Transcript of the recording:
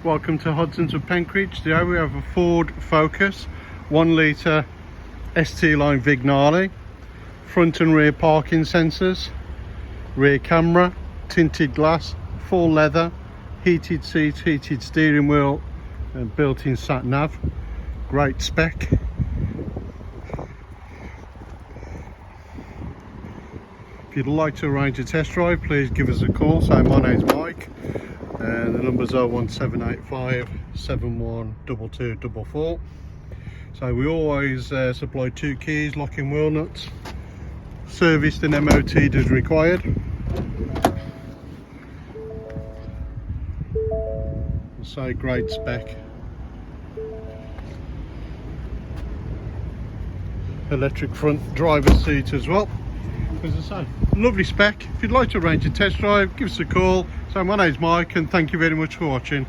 Welcome to Hodson's of Penkridge. Today we have a Ford Focus 1 litre ST line Vignale, front and rear parking sensors, rear camera, tinted glass, full leather, heated seats, heated steering wheel and built-in sat nav. Great spec. If you'd like to arrange a test drive, please give us a call. So my name's Mike and the number's 01785 712244. So we always supply 2 keys, locking wheel nuts, serviced and MOT'd as required. So great spec. Electric front driver's seat as well. As I say, lovely spec. If you'd like to arrange a test drive, give us a call. So my name's Mike and thank you very much for watching.